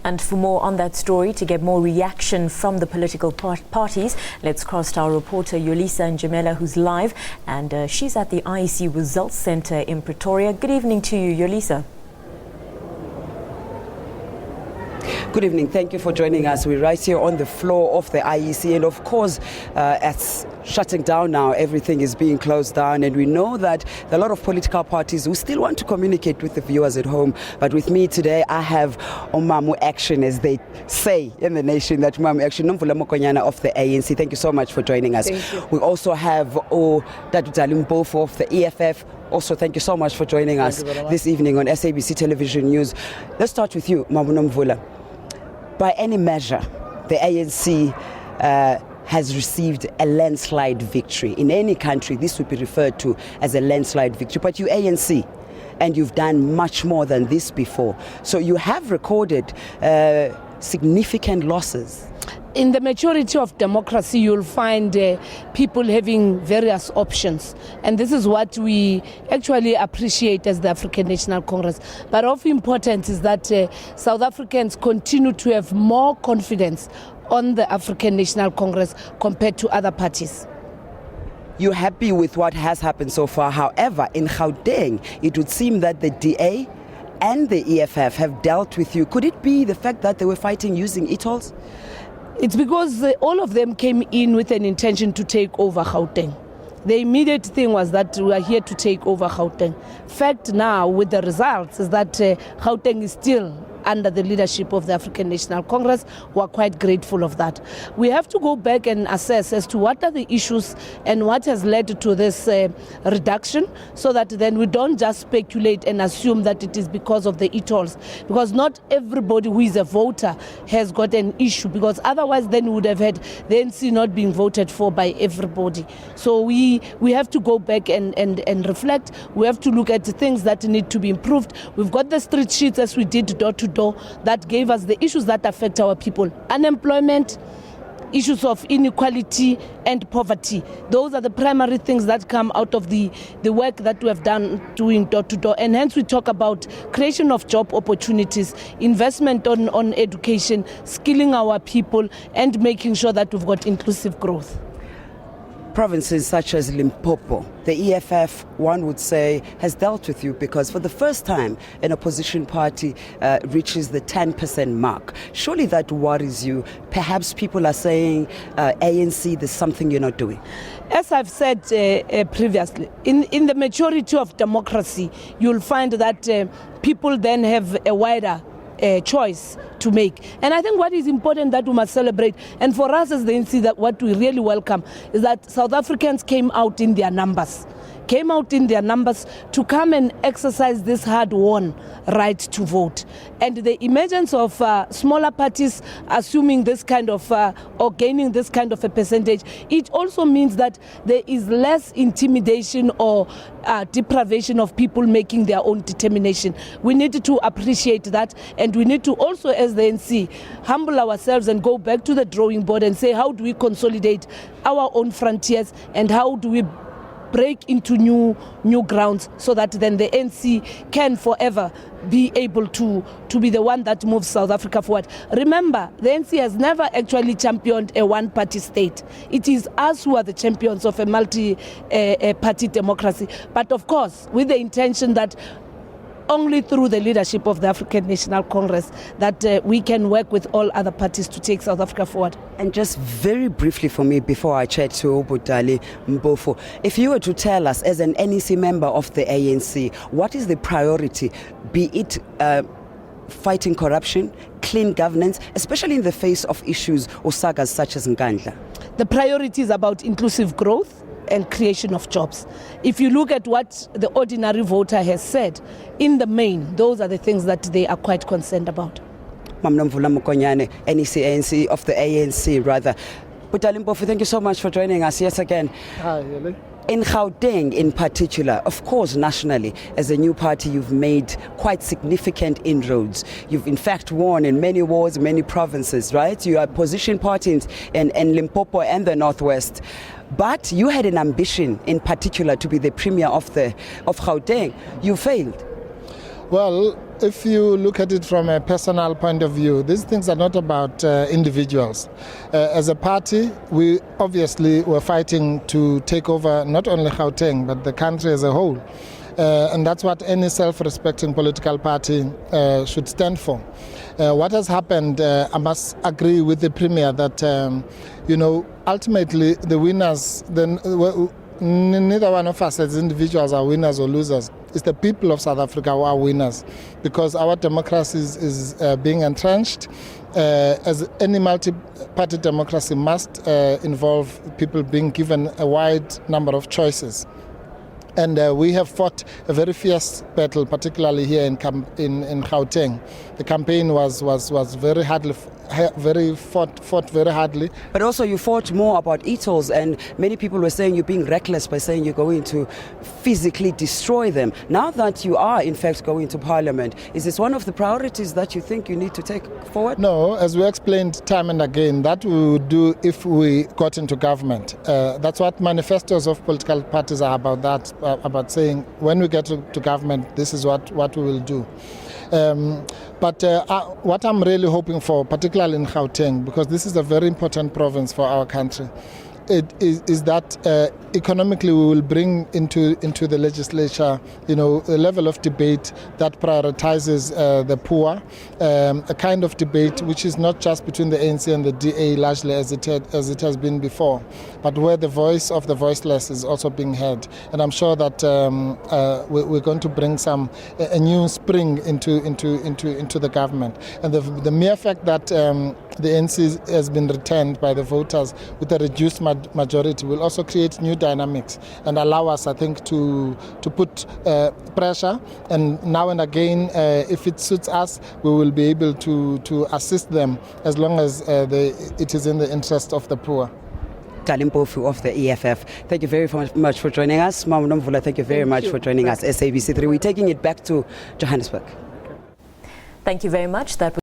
And for more on that story, to get more reaction from the political parties, let's cross to our reporter Yolisa and Njamela, who's live, and she's at the IEC Results Centre in Pretoria. Good evening to you, Yolisa. Good evening. Thank you for joining us. We're right here on the floor of the IEC, and of course, it's shutting down now. Everything is being closed down, and we know that there are a lot of political parties who still want to communicate with the viewers at home. But with me today, I have Omamu Action, as they say in the nation, that Omamu Action, Nomvula Mokonyana of the ANC. Thank you so much for joining us. Thank you. We also have Dali Mpofu of the EFF. Also, thank you so much for joining us this evening on SABC Television News. Let's start with you, Mamu Nomvula. By any measure, the ANC has received a landslide victory. In any country, this would be referred to as a landslide victory. But you ANC, and you've done much more than this before. So you have recorded significant losses. In the majority of democracy, you'll find people having various options. And this is what we actually appreciate as the African National Congress. But of importance is that South Africans continue to have more confidence on the African National Congress compared to other parties. You're happy with what has happened so far. However, in Gauteng, it would seem that the DA and the EFF have dealt with you. Could it be the fact that they were fighting using e-tolls? It's because all of them came in with an intention to take over Gauteng. The immediate thing was that we are here to take over Gauteng. Fact now, with the results, is that Gauteng is still under the leadership of the African National Congress. We are quite grateful of that. We have to go back and assess as to what are the issues and what has led to this reduction, so that then we don't just speculate and assume that it is because of the e-tolls, because not everybody who is a voter has got an issue, because otherwise then we would have had the ANC not being voted for by everybody. So we have to go back and reflect. We have to look at the things that need to be improved. We've got the street sheets, as we did door to door, that gave us the issues that affect our people. Unemployment, issues of inequality and poverty. Those are the primary things that come out of the work that we have done doing door to door. And hence we talk about creation of job opportunities, investment on education, skilling our people, and making sure that we've got inclusive growth. Provinces such as Limpopo, the EFF, one would say, has dealt with you, because for the first time an opposition party reaches the 10% mark. Surely that worries you. Perhaps people are saying, ANC, there's something you're not doing. As I've said previously, in the majority of democracy, you'll find that people then have a wider choice to make. And I think what is important that we must celebrate, and for us as the ANC, that what we really welcome is that South Africans came out in their numbers to come and exercise this hard-won right to vote. And the emergence of smaller parties assuming this kind of, or gaining this kind of a percentage, it also means that there is less intimidation or deprivation of people making their own determination. We need to appreciate that, and we need to also, as the ANC, humble ourselves and go back to the drawing board and say, how do we consolidate our own frontiers, and how do we break into new grounds, so that then the ANC can forever be able to be the one that moves South Africa forward. Remember, the ANC has never actually championed a one-party state. It is us who are the champions of a multi-party democracy. But of course, with the intention that only through the leadership of the African National Congress that we can work with all other parties to take South Africa forward. And just very briefly for me, before I chat to Dali Mpofu, if you were to tell us, as an NEC member of the ANC, what is the priority, be it fighting corruption, clean governance, especially in the face of issues or sagas such as Nkandla? The priority is about inclusive growth and creation of jobs. If you look at what the ordinary voter has said, in the main, those are the things that they are quite concerned about. Nomvula Mokonyane, NEC ANC of the ANC rather. But Dali Mpofu, thank you so much for joining us yet again. Hi, Yoli. In Gauteng in particular, of course nationally, as a new party you've made quite significant inroads. You've in fact won in many wards, many provinces, right? You are a position party in Limpopo and the Northwest. But you had an ambition in particular to be the premier of Gauteng. You failed. Well, if you look at it from a personal point of view, these things are not about individuals. As a party, we obviously were fighting to take over not only Gauteng, but the country as a whole. And that's what any self-respecting political party should stand for. What has happened, I must agree with the Premier that, ultimately the winners, neither one of us as individuals are winners or losers. It's the people of South Africa who are winners, because our democracy is being entrenched. As any multi-party democracy must involve people being given a wide number of choices. And we have fought a very fierce battle, particularly here in Gauteng. The campaign was very hardly, fought very hardly. But also you fought more about e-tolls, and many people were saying you're being reckless by saying you're going to physically destroy them. Now that you are in fact going to Parliament, is this one of the priorities that you think you need to take forward? No, as we explained time and again, that we would do if we got into government. That's what manifestos of political parties are about, about saying when we get to government, this is what we will do. But what I'm really hoping for, particularly in Gauteng, because this is a very important province for our country, is that economically we will bring into the legislature, a level of debate that prioritizes the poor, a kind of debate which is not just between the ANC and the DA largely as it has been before, but where the voice of the voiceless is also being heard. And I'm sure that we're going to bring a new spring into the government. And the mere fact that the ANC has been returned by the voters with a reduced majority will also create new dynamics and allow us, I think, to put pressure. And now and again, if it suits us, we will be able to assist them as long as it is in the interest of the poor. Dali Mpofu of the EFF, thank you very much for joining us. Mvula, thank you very much for joining us. SABC3, we're taking it back to Johannesburg. Thank you very much. That